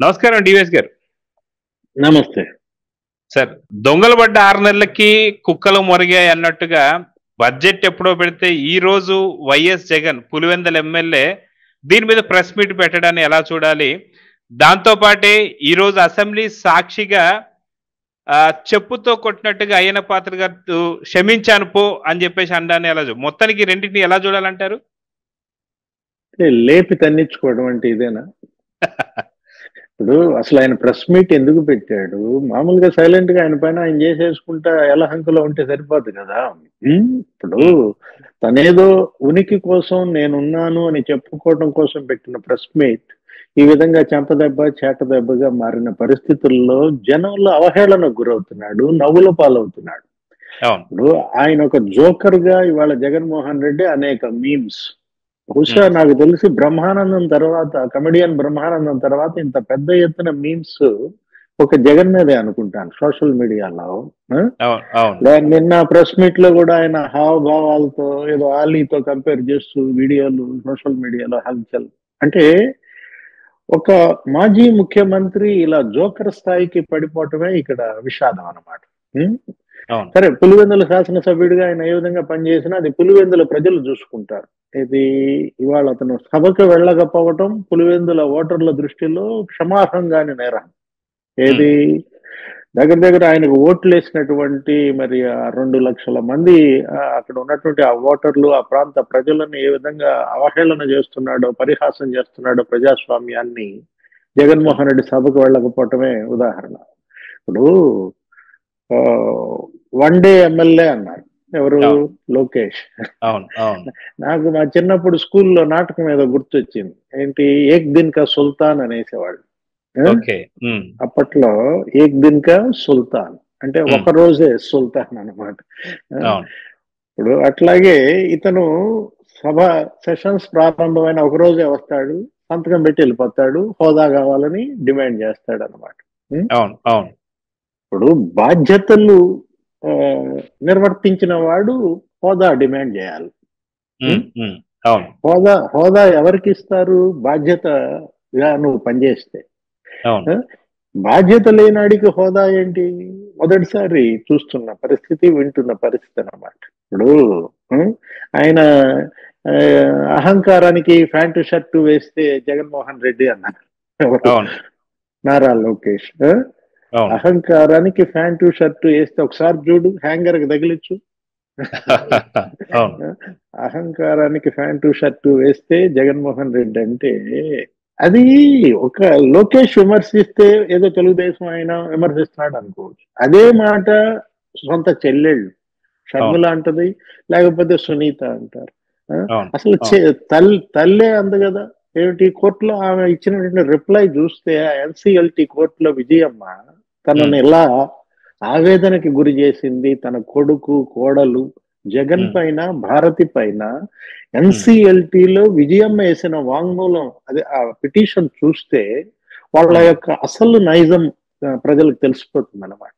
నమస్కారం డివిఎస్ గారు. నమస్తే సార్, దొంగలు పడ్డ 6 నెలలకి కుక్కలు మొరిగాయి అన్నట్టుగా బడ్జెట్ ఎప్పుడో పెడితే ఈ రోజు వైఎస్ జగన్ పులివెందుల ఎమ్మెల్యే దీని మీద ప్రెస్ మీట్ పెట్టడాన్ని ఎలా చూడాలి? దాంతో పాటే ఈ రోజు అసెంబ్లీ సాక్షిగా చెప్పుతో కొట్టినట్టుగా అయ్యన పాత్ర గారు క్షమించాను పో అని చెప్పేసి అనడాన్ని ఎలా మొత్తానికి రెండింటిని ఎలా చూడాలంటారు? లేపి తన్నించుకోవడం అంటే ఇదేనా? ఇప్పుడు అసలు ఆయన ప్రెస్ మీట్ ఎందుకు పెట్టాడు? మామూలుగా సైలెంట్ గా ఆయన పైన ఆయన చేసేసుకుంటా ఎలా హంకులో ఉంటే సరిపోదు కదా. ఇప్పుడు తనేదో ఉనికి కోసం నేనున్నాను అని చెప్పుకోవడం కోసం పెట్టిన ప్రెస్ మీట్ ఈ విధంగా చెంపదెబ్బ చేట దెబ్బగా మారిన పరిస్థితుల్లో జనంలో అవహేళనకు గురవుతున్నాడు, నవ్వుల పాలవుతున్నాడు. ఇప్పుడు ఆయన ఒక జోకర్ గా ఇవాళ జగన్మోహన్ రెడ్డి అనేక మీమ్స్, బహుశా నాకు తెలిసి బ్రహ్మానందం తర్వాత, కమెడియన్ బ్రహ్మానందం తర్వాత ఇంత పెద్ద ఎత్తున మీమ్స్ ఒక జగన్ మీదే అనుకుంటాను సోషల్ మీడియాలో. నిన్న ప్రెస్ మీట్ లో కూడా ఆయన హావభావాలతో ఏదో ఆలీతో కంపేర్ చేస్తూ వీడియోలు సోషల్ మీడియాలో హల్చల్. అంటే ఒక మాజీ ముఖ్యమంత్రి ఇలా జోకర్ స్థాయికి పడిపోవటమే ఇక్కడ విషాదం అన్నమాట. సరే, పులివెందుల శాసనసభ్యుడిగా ఆయన ఏ విధంగా పనిచేసినా అది పులివెందుల ప్రజలు చూసుకుంటారు. ఇది ఇవాళ అతను సభకు వెళ్ళకపోవటం పులివెందుల ఓటర్ల దృష్టిలో క్షమార్హంగాని నేరం. ఏది దగ్గర దగ్గర ఆయనకు ఓట్లు వేసినటువంటి మరి 2 లక్షల మంది అక్కడ ఉన్నటువంటి ఆ ఓటర్లు, ఆ ప్రాంత ప్రజలను ఏ విధంగా అవహేళన చేస్తున్నాడో, పరిహాసం చేస్తున్నాడో ప్రజాస్వామ్యాన్ని జగన్మోహన్ రెడ్డి సభకు వెళ్ళకపోవటమే ఉదాహరణ. ఇప్పుడు వన్ డే ఎమ్మెల్యే అన్నారు ఎవరు? లోకేష్. నాకు మా చిన్నప్పుడు స్కూల్లో నాటకం ఏదో గుర్తొచ్చింది. ఏంటి, ఏక్ దిన్ కా సుల్తాన్ అనేసేవాళ్ళు. అప్పట్లో ఏక్ దిన్ కా సుల్తాన్ అంటే ఒక రోజే సుల్తాన్ అన్నమాట. ఇప్పుడు అట్లాగే ఇతను సభ సెషన్స్ ప్రారంభమైన ఒక రోజే వస్తాడు, సంతకం పెట్టి వెళ్ళిపోతాడు, హోదా కావాలని డిమాండ్ చేస్తాడు అన్నమాట. ఇప్పుడు బాధ్యతలు నిర్వర్తించిన వాడు హోదా డిమాండ్ చేయాలి. హోదా ఎవరికి ఇస్తారు? బాధ్యతగా నువ్వు పనిచేస్తే. బాధ్యత లేనాడికి హోదా ఏంటి? మొదటిసారి చూస్తున్న పరిస్థితి, వింటున్న పరిస్థితి అన్నమాట. ఇప్పుడు ఆయన అహంకారానికి ప్యాంటు షర్టు వేస్తే జగన్మోహన్ రెడ్డి అన్నారు నారా లోకేష్. అహంకారానికి ప్యాంటు షర్టు వేస్తే ఒకసారి చూడు, హ్యాంగర్ కి తగిలిచ్చు. అహంకారానికి ప్యాంటు షర్టు వేస్తే జగన్మోహన్ రెడ్డి అంటే అది ఒక లోకేష్ విమర్శిస్తే ఏదో తెలుగుదేశం ఆయన విమర్శిస్తున్నాడు అనుకోవచ్చు. అదే మాట సొంత చెల్లెళ్ళు షర్మిల అంటది, లేకపోతే సునీత అంటారు. అసలు తల్లే అంది కదా. ఏమిటి, కోర్టులో ఆమె ఇచ్చినటువంటి రిప్లై చూస్తే ఎన్సిఎల్టీ కోర్టులో విజయమ్మ తనను ఇలా ఆవేదనకి గురి చేసింది, తన కొడుకు కోడలు జగన్ పైన, భారతి పైన. ఎన్సిఎల్టీలో విజయమ్మ వేసిన వాంగ్మూలం, అదే ఆ పిటిషన్ చూస్తే వాళ్ళ యొక్క అసలు నైజం ప్రజలకు తెలిసిపోతుంది అన్నమాట.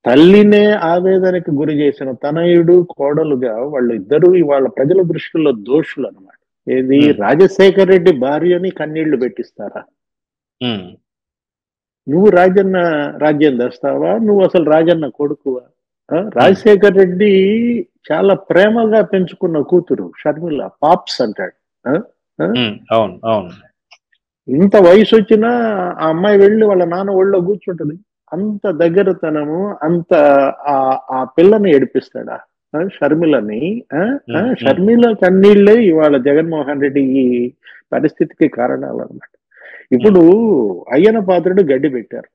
తల్లినే ఆవేదనకి గురి చేసిన తనయుడు కోడలుగా వాళ్ళు ఇద్దరు ఇవాళ ప్రజల దృష్టిలో దోషులు అన్నమాట. ఏది, రాజశేఖర్ రెడ్డి భార్యని కన్నీళ్లు పెట్టిస్తారా? నువ్వు రాజ్యం తెస్తావా? నువ్వు అసలు రాజన్న కొడుకువా? రాజశేఖర్ రెడ్డి చాలా ప్రేమగా పెంచుకున్న కూతురు షర్మిల, పాప్స్ అంటాడు. ఇంత వయసు వచ్చినా ఆ అమ్మాయి వెళ్ళి వాళ్ళ నాన్న ఒళ్ళో కూర్చుంటది. అంత దగ్గరతనము, అంత ఆ పిల్లని ఏడిపిస్తాడా షర్మిలని? షర్మిల కన్నీళ్లే ఇవాళ జగన్మోహన్ రెడ్డి ఈ పరిస్థితికి కారణాలు అన్నమాట. ఇప్పుడు అయ్యన పాత్రుడు గడ్డి పెట్టారు.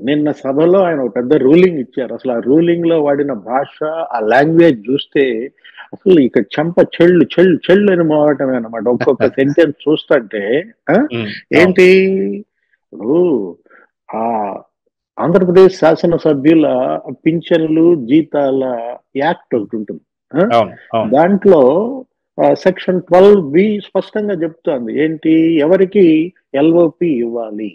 నిన్న సభలో ఆయన ఒక పెద్ద రూలింగ్ ఇచ్చారు. అసలు ఆ రూలింగ్ లో వాడిన భాష, ఆ లాంగ్వేజ్ చూస్తే అసలు ఇక చెంప చెళ్ళు చెళ్ళు చెళ్ళు అని మోగటమే అన్నమాట. ఒక్కొక్క సెంటెన్స్ చూస్తుంటే ఏంటి, ఇప్పుడు ఆ ఆంధ్రప్రదేశ్ శాసనసభ్యుల పింఛన్లు జీతాల యాక్ట్ ఒకటి ఉంటుంది. దాంట్లో సెక్షన్ 12B స్పష్టంగా చెప్తోంది ఏంటి, ఎవరికి ఎల్ఓపి ఇవ్వాలి,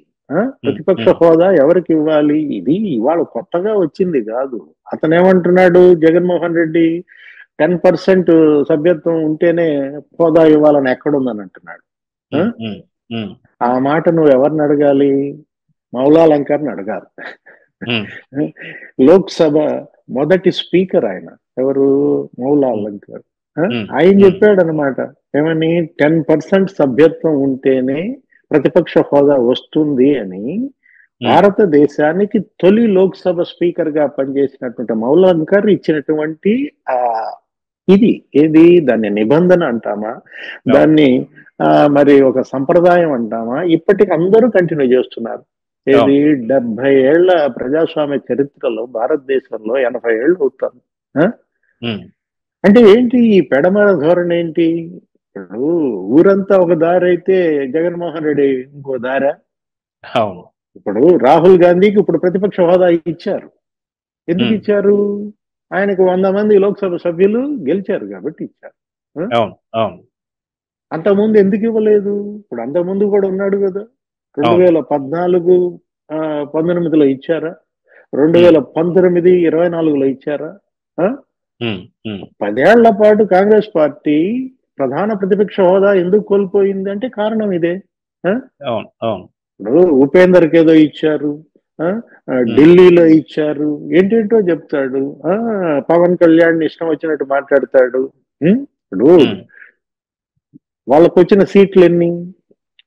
ప్రతిపక్ష హోదా ఎవరికి ఇవ్వాలి. ఇది ఇవాళ కొత్తగా వచ్చింది కాదు. అతను ఏమంటున్నాడు, జగన్మోహన్ రెడ్డి 10% సభ్యత్వం ఉంటేనే హోదా ఇవ్వాలని ఎక్కడుందని అంటున్నాడు. ఉమ్, ఆ మాట నువ్వు ఎవరిని అడగాలి? మౌలాలంకర్ని అడగాలి. ఉమ్, లోక్సభ మొదటి స్పీకర్ ఆయన ఎవరు? ఉమ్, మౌలాలంకర్. ఉమ్, ఆయన ఉమ్, చెప్పాడు అనమాట, ఏమని 10% సభ్యత్వం ఉంటేనే ప్రతిపక్ష హోదా వస్తుంది అని. ఉమ్, భారతదేశానికి తొలి లోక్సభ స్పీకర్ గా పనిచేసినటువంటి మౌలాలంకర్ ఇచ్చినటువంటి ఆ ఇది ఏది, దాన్ని నిబంధన అంటామా, అవును, దాన్ని మరి ఒక సంప్రదాయం అంటామా, ఇప్పటికి అందరూ కంటిన్యూ చేస్తున్నారు. ఏది, అవును, 70 ఏళ్ల ప్రజాస్వామ్య చరిత్రలో భారతదేశంలో 80 ఏళ్ళు అవుతారు. ఆ? ఉమ్, అంటే ఏంటి ఈ పెడమర ధోరణి ఏంటి? ఇప్పుడు ఊరంతా ఒక దారి అయితే జగన్మోహన్ రెడ్డి ఇంకో దారా? అవును, ఇప్పుడు రాహుల్ గాంధీకి ఇప్పుడు ప్రతిపక్ష హోదా ఇచ్చారు. ఎందుకు ఉమ్, ఇచ్చారు? ఆయనకు 100 మంది లోక్సభ సభ్యులు గెలిచారు కాబట్టి ఇచ్చారు. ఆ? అవును, అవును, అంతకుముందు ఎందుకు ఇవ్వలేదు? ఇప్పుడు అంతకుముందు కూడా ఉన్నాడు కదా. రెండు అవును, వేల పద్నాలుగు 19లో ఇచ్చారా? ఉమ్, 2019 24లో ఇచ్చారా? ఆ? ఉమ్, ఉమ్, 10 ఏళ్ల పాటు కాంగ్రెస్ పార్టీ ప్రధాన ప్రతిపక్ష హోదా ఎందుకు కోల్పోయింది అంటే కారణం ఇదే. ఆ? అవును, అవును, ఇప్పుడు ఉపేందర్కి ఏదో ఇచ్చారు. ఆ? ఉమ్, ఢిల్లీలో ఇచ్చారు. ఏంటేంటో చెప్తాడు. పవన్ కళ్యాణ్ ఇష్టం వచ్చినట్టు మాట్లాడతాడు. ఇప్పుడు ఉమ్, వాళ్ళకు వచ్చిన సీట్లు ఎన్ని?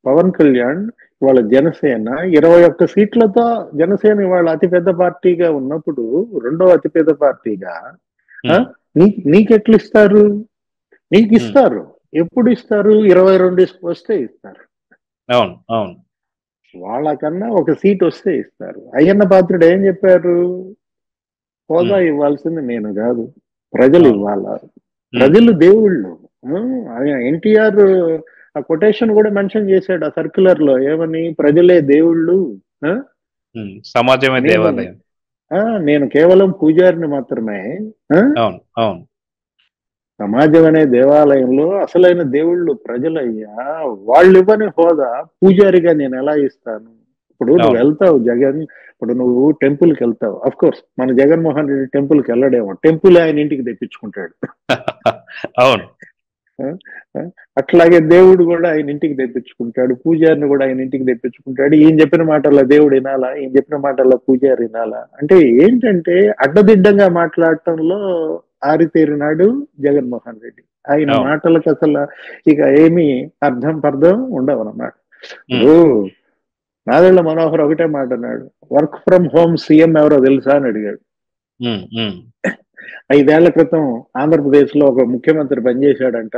పవన్ కళ్యాణ్ వాళ్ళ జనసేన 21 సీట్లతో, జనసేన ఇవాళ అతిపెద్ద పార్టీగా ఉన్నప్పుడు, రెండో అతిపెద్ద పార్టీగా, ఆ, ఉమ్, నీకెట్లు ఇస్తారు? నీకు ఉమ్, ఇస్తారు. ఎప్పుడు ఇస్తారు? 22 వస్తే ఇస్తారు. అవును, అవును, వాళ్ళకన్నా ఒక సీట్ వస్తే ఇస్తారు. అయ్యన్న పాత్రుడు ఏం చెప్పారు? హోదా ఉమ్, ఇవ్వాల్సింది నేను కాదు, ప్రజలు అవును, ఇవ్వాలా. ఉమ్, ప్రజలు దేవుళ్ళు. ఆయన ఎన్టీఆర్ ఆ కొటేషన్ కూడా మెన్షన్ చేశాడు ఆ సర్క్యులర్ లో, ఏమని? ప్రజలే దేవుళ్ళు. ఆ? సమాజమే నేను దేవాలయం. నేను కేవలం పూజారిని మాత్రమే. ఆ? అవును, అవును, సమాజం అనే దేవాలయంలో అసలైన దేవుళ్ళు ప్రజలయ్యా. వాళ్ళు ఇవ్వని హోదా పూజారిగా నేను ఎలా ఇస్తాను? ఇప్పుడు నువ్వు అవును, వెళ్తావు జగన్, ఇప్పుడు నువ్వు టెంపుల్కి వెళ్తావు. అఫ్ కోర్స్ మన జగన్మోహన్ రెడ్డి టెంపుల్కి వెళ్ళడేమో, టెంపుల్ ఆయన ఇంటికి తెప్పించుకుంటాడు. అవును, ఆ? ఆ? అట్లాగే దేవుడు కూడా ఆయన ఇంటికి తెప్పించుకుంటాడు, పూజారిని కూడా ఆయన ఇంటికి తెప్పించుకుంటాడు. ఈయన చెప్పిన మాటల్లో దేవుడు వినాలా, ఈయన చెప్పిన మాటల్లో పూజారి వినాలా? అంటే ఏంటంటే అడ్డదిడ్డంగా మాట్లాడటంలో ఆరితేరినాడు జగన్మోహన్ రెడ్డి. ఆయన అవును, మాటలకు అసలు ఇక ఏమీ అర్థం పర్థం ఉండవన్నమాట. ఉమ్, ఇప్పుడు నాదెళ్ల మనోహర్ ఒకటే మాట అన్నాడు, వర్క్ ఫ్రమ్ హోమ్ సీఎం ఎవరో తెలుసా అని అడిగాడు. ఉమ్, ఉమ్, 5 ఏళ్ల క్రితం ఆంధ్రప్రదేశ్ లో ఒక ముఖ్యమంత్రి పనిచేశాడంట,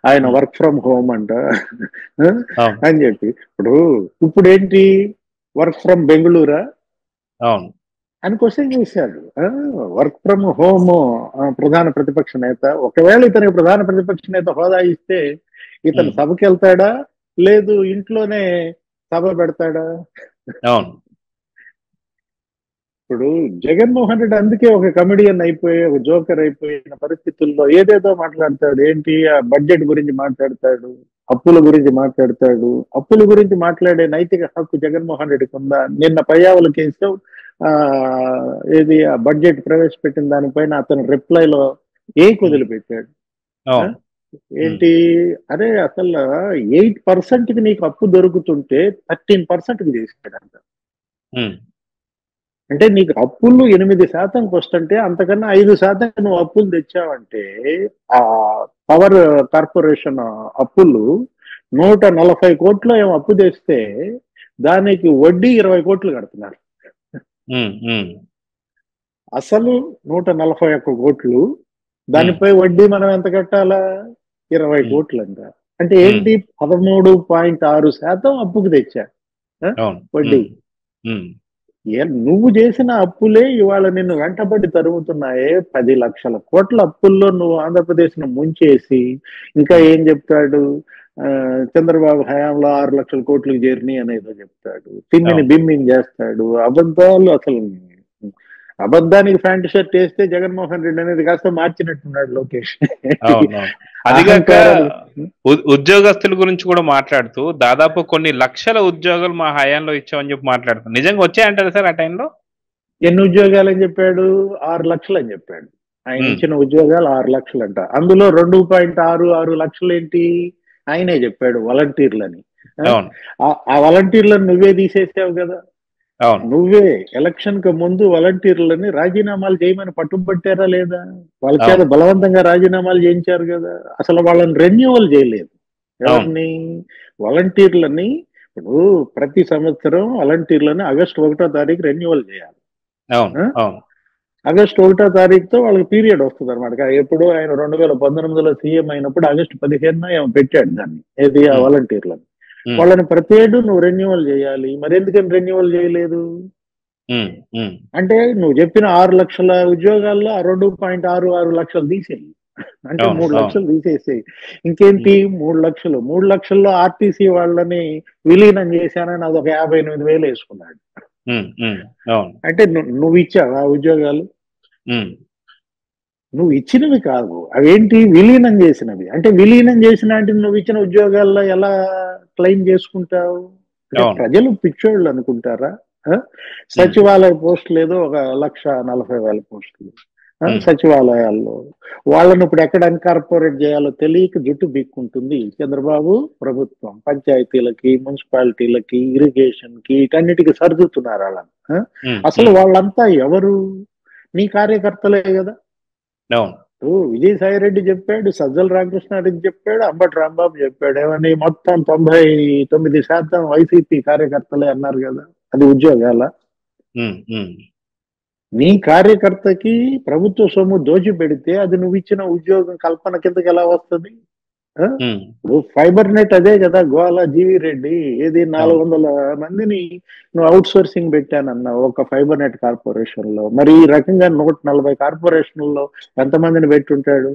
ఆయన ఉమ్, వర్క్ ఫ్రమ్ హోమ్ అంట. ఆ? అవును, అని చెప్పి ఇప్పుడు ఏంటి, వర్క్ ఫ్రమ్ బెంగళూరా అవును, అని క్వశ్చన్ చేశాడు. వర్క్ ఫ్రమ్ హోమ్ ప్రధాన ప్రతిపక్ష నేత, ఒకవేళ ఇతనికి ప్రధాన ప్రతిపక్ష నేత హోదా ఇస్తే ఇతను ఉమ్, సభకి వెళ్తాడా, లేదు ఇంట్లోనే సభ పెడతాడా? అవును, ఇప్పుడు జగన్మోహన్ రెడ్డి అందుకే ఒక కమెడియన్ అయిపోయి, ఒక జోకర్ అయిపోయిన పరిస్థితుల్లో ఏదేదో మాట్లాడతాడు. ఏంటి, ఆ బడ్జెట్ గురించి మాట్లాడతాడు, అప్పుల గురించి మాట్లాడతాడు. అప్పుల గురించి మాట్లాడే నైతిక హక్కు జగన్మోహన్ రెడ్డికి ఉందా? నిన్న పయ్యావుల కేసు ఆ ఏది, ఆ బడ్జెట్ ప్రవేశపెట్టిన దానిపైన అతను రిప్లైలో ఉమ్, వదిలిపెట్టాడు. ఆ? అవును, ఉమ్, ఏంటి, అరే అసలు 8% కి నీకు అప్పు దొరుకుతుంటే 13% కి చేశాడంట. ఉమ్, అంటే నీకు అప్పులు 8% వస్తుంటే అంతకన్నా 5% నువ్వు అప్పులు తెచ్చావంటే, ఆ పవర్ కార్పొరేషన్ అప్పులు 140 కోట్లు ఏమో అప్పు తెస్తే దానికి వడ్డీ 20 కోట్లు కడుతున్నారు. ఉమ్, ఉమ్, అసలు 141 కోట్లు, ఉమ్, దానిపై వడ్డీ మనం ఎంత కట్టాలా? 20 ఉమ్, కోట్లు అంట. అంటే ఉమ్, ఏంటి, 13.6% అప్పుకు తెచ్చా. ఆ? అవును, వడ్డీ. ఉమ్, ఉమ్, నువ్వు చేసిన అప్పులే ఇవాళ నిన్ను వెంటబడి తరుగుతున్నాయే. 10 లక్షల కోట్ల అప్పుల్లో నువ్వు ఆంధ్రప్రదేశ్ ను ముంచేసి, ఇంకా ఉమ్, ఏం చెప్తాడు, ఆ, చంద్రబాబు హయాంలో 6 లక్షల కోట్లకు చేరినాయి అనేదో చెప్తాడు. తిమ్మిని అవును, బిమ్మిని చేస్తాడు. అబద్ధాలు అసలు. అబద్ధానికి ప్యాంట్ షర్ట్ వేస్తే జగన్మోహన్ రెడ్డి అనేది కాస్త మార్చినట్టున్నాడు లోకేష్. అవును, అవును. అదిగాక అహంకారాలు. ఉద్యోగస్తుల గురించి కూడా మాట్లాడుతూ దాదాపు కొన్ని లక్షల ఉద్యోగాలు మా హయాంలో ఇచ్చామని చెప్పి మాట్లాడుతాం. నిజంగా వచ్చాయంటారు సార్ ఆ టైంలో? ఎన్ని ఉద్యోగాలు అని చెప్పాడు? 6 లక్షలు అని చెప్పాడు. ఆయన ఉమ్, ఇచ్చిన ఉద్యోగాలు 6 లక్షలు అంట. అందులో 2.66 లక్షలు ఏంటి, ఆయనే చెప్పాడు వాలంటీర్లని. అవును ఆ వాలంటీర్లను నువ్వే తీసేసావు కదా. అవును నువ్వే ఎలక్షన్ కు ముందు వాలంటీర్లని రాజీనామాలు చేయమని పట్టుబట్టారా లేదా? వాళ్ళ చేత అవును బలవంతంగా రాజీనామాలు చేయించారు కదా. అసలు వాళ్ళని రెన్యూవల్ చేయలేదు. అవును ఎవరిని? వాలంటీర్లని. ఇప్పుడు ప్రతి సంవత్సరం వాలంటీర్లని ఆగస్టు 1వ తారీఖు రెన్యూవల్ చేయాలి. అవును ఆ? అవును ఆగస్టు 1వ తారీఖుతో వాళ్ళకి పీరియడ్ వస్తుంది అనమాట. ఎప్పుడు ఆయన 2019లో సీఎం అయినప్పుడు ఆగస్టు 15న ఏమో పెట్టాడు దాన్ని, ఏది ఆ ఉమ్, వాలంటీర్లను. ఉమ్, వాళ్ళని ప్రతి ఏడు నువ్వు రెన్యూవల్ చేయాలి. మరి ఎందుకని రెన్యూవల్ చేయలేదు? ఉమ్, ఉమ్. అంటే నువ్వు చెప్పిన 6 లక్షల ఉద్యోగాల్లో ఆ 2.66 లక్షలు తీసేయి. అంటే అవును 3 అవును లక్షలు తీసేసేయి. ఉమ్, ఇంకేంటి 3 లక్షలు? 3 లక్షల్లో ఆర్టీసీ వాళ్ళని విలీనం చేశానని అదొక 58,000 వేసుకున్నాడు. ఉమ్, ఉమ్, అవును అంటే నువ్వు ఇచ్చావా ఉద్యోగాలు? ఉమ్, నువ్వు ఇచ్చినవి కాదు, అవేంటి విలీనం చేసినవి. అంటే విలీనం చేసిన అంటే నువ్వు ఇచ్చిన ఉద్యోగాల్లో ఎలా క్లెయిమ్ చేసుకుంటావు? అంటే అవును ప్రజలు పిచ్చోళ్ళు అనుకుంటారా? ఆ? ఉమ్, సచివాలయ పోస్టులు ఏదో 1,40,000 పోస్టులు ఉమ్, సచివాలయాల్లో. వాళ్ళని ఇప్పుడు ఎక్కడ అన్కార్పొరేట్ చేయాలో తెలియక జుట్టు బిక్కుంటుంది చంద్రబాబు ప్రభుత్వం. పంచాయతీలకి, మున్సిపాలిటీలకి, ఇరిగేషన్ కి, వీటన్నిటికీ సర్దుతున్నారు వాళ్ళని. ఉమ్, అసలు ఉమ్, వాళ్ళంతా ఎవరు? నీ కార్యకర్తలే కదా. అవును విజయసాయి రెడ్డి చెప్పాడు, సజ్జల రామకృష్ణారెడ్డి చెప్పాడు, అంబటి రాంబాబు చెప్పాడు. ఏమని? మొత్తం 99% వైసీపీ కార్యకర్తలే అన్నారు కదా. అది ఉద్యోగాల? ఉమ్, ఉమ్, నీ కార్యకర్తకి ప్రభుత్వ సొమ్ము దోచి పెడితే అది నువ్వు ఇచ్చిన ఉద్యోగం కల్పన కిందకి ఎలా వస్తుంది? ఆ? ఉమ్, ఇప్పుడు ఫైబర్ నెట్ అదే కదా గోవాల జీవి రెడ్డి. ఏది అవును 400 మందిని నువ్వు అవుట్ సోర్సింగ్ పెట్టానన్నావు ఒక ఫైబర్ నెట్ కార్పొరేషన్ లో. మరి ఈ రకంగా 140 కార్పొరేషన్లలో ఎంతమందిని పెట్టుంటాడు?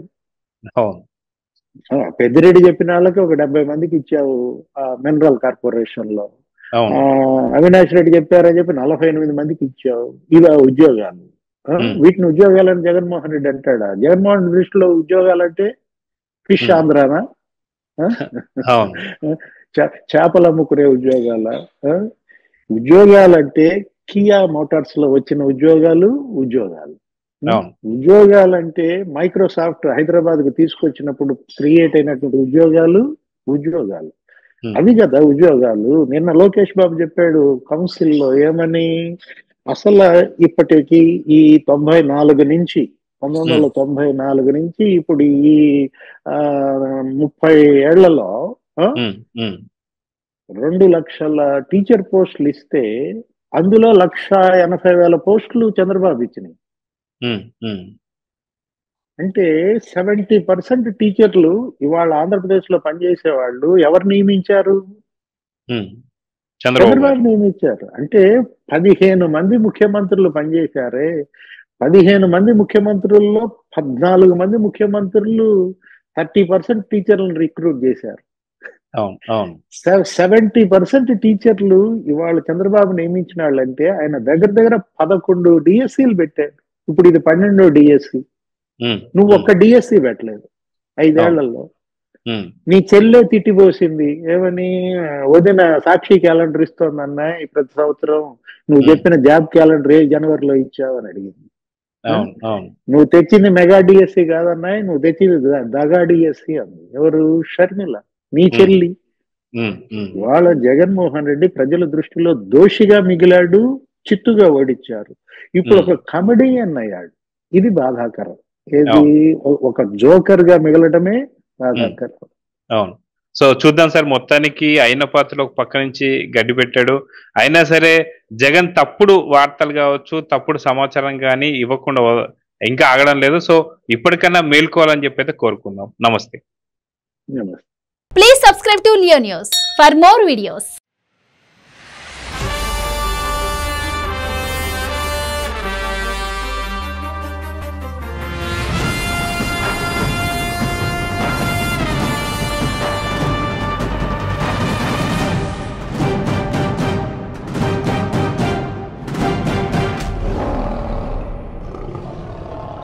అవును పెద్దిరెడ్డి చెప్పిన వాళ్ళకి ఒక 70 మందికి ఇచ్చావు ఆ మినరల్ కార్పొరేషన్ లో. అవును అవినాష్ రెడ్డి చెప్పారని చెప్పి 48 మందికి ఇచ్చావు. ఇవా ఉద్యోగాలు? ఉమ్, వీటిని ఉద్యోగాలని జగన్మోహన్ రెడ్డి అంటాడా? జగన్మోహన్ రెడ్డి దృష్టిలో ఉద్యోగాలంటే ఫిష్ ఉమ్, ఆంధ్రానా? ఆ? అవును చేపలు అమ్ముకునే ఉద్యోగాల? ఆ? ఉద్యోగాలంటే కియా మోటార్స్ లో వచ్చిన ఉద్యోగాలు ఉద్యోగాలు. అవును ఉద్యోగాలంటే మైక్రోసాఫ్ట్ హైదరాబాద్ కు తీసుకొచ్చినప్పుడు క్రియేట్ అయినటువంటి ఉద్యోగాలు ఉద్యోగాలు. ఉమ్, అవి కదా ఉద్యోగాలు. నిన్న లోకేష్ బాబు చెప్పాడు కౌన్సిల్లో ఏమని? అసలు ఇప్పటికి ఈ 94 నుంచి ఉమ్, 1994 నుంచి ఇప్పుడు ఈ 30 ఏళ్లలో ఉమ్, ఉమ్, 2 లక్షల టీచర్ పోస్టులు ఇస్తే అందులో 1,80,000 పోస్టులు చంద్రబాబు ఇచ్చినాయి. ఉమ్, ఉమ్, అంటే 70% టీచర్లు ఇవాళ ఆంధ్రప్రదేశ్ లో పనిచేసే వాళ్ళు ఎవరు నియమించారు? ఉమ్. చంద్రబాబు చంద్రబాబు గారు నియమించారు. అంటే 15 మంది ముఖ్యమంత్రులు పనిచేశారే. 15 మంది ముఖ్యమంత్రుల్లో 14 మంది ముఖ్యమంత్రులు 30% టీచర్లను రిక్రూట్ చేశారు. అవును అవును 70% టీచర్లు ఇవాళ చంద్రబాబు నియమించిన వాళ్ళంటే ఆయన దగ్గర దగ్గర 11 డిఎస్సీలు పెట్టాడు. ఇప్పుడు ఇది 12వ డిఎస్సి. ఉమ్, నువ్వు ఉమ్, ఒక్క డిఎస్సి పెట్టలేదు అవును 5 ఏళ్లలో. ఉమ్, నీ చెల్లె తిట్టిపోసింది ఏమని? వదిన సాక్షి క్యాలెండర్ ఇస్తోందన్న ఈ ప్రతి సంవత్సరం. నువ్వు ఉమ్, చెప్పిన జాబ్ క్యాలెండర్ ఏ జనవరిలో ఇచ్చావని అడిగింది. ఆ? అవును అవును నువ్వు తెచ్చింది మెగా డిఎస్సి కాదన్నాయి, నువ్వు తెచ్చింది దగా డిఎస్సి అంది. ఎవరు? షర్మిల, నీ ఉమ్, చెల్లి. ఉమ్, ఉమ్, వాళ్ళ జగన్మోహన్ రెడ్డి ప్రజల దృష్టిలో దోషిగా మిగిలాడు, చిత్తుగా ఓడించారు. ఇప్పుడు ఉమ్, ఒక కమెడియన్ అయ్యాడు. ఇది బాధాకరం. ఏది? అవును ఒక జోకర్ గా మిగలడమే ఉమ్, బాధాకరం. అవును. సో చూద్దాం సార్, మొత్తానికి అయిన పాత్రలో ఒక పక్క నుంచి గడ్డి పెట్టాడు. అయినా సరే జగన్ తప్పుడు వార్తలు కావచ్చు, తప్పుడు సమాచారం కానీ ఇవ్వకుండా ఇంకా ఆగడం లేదు. సో ఇప్పటికన్నా మేల్కోవాలని చెప్పి అయితే కోరుకుందాం. నమస్తే. నమస్తే. Please subscribe to Leo News for more videos.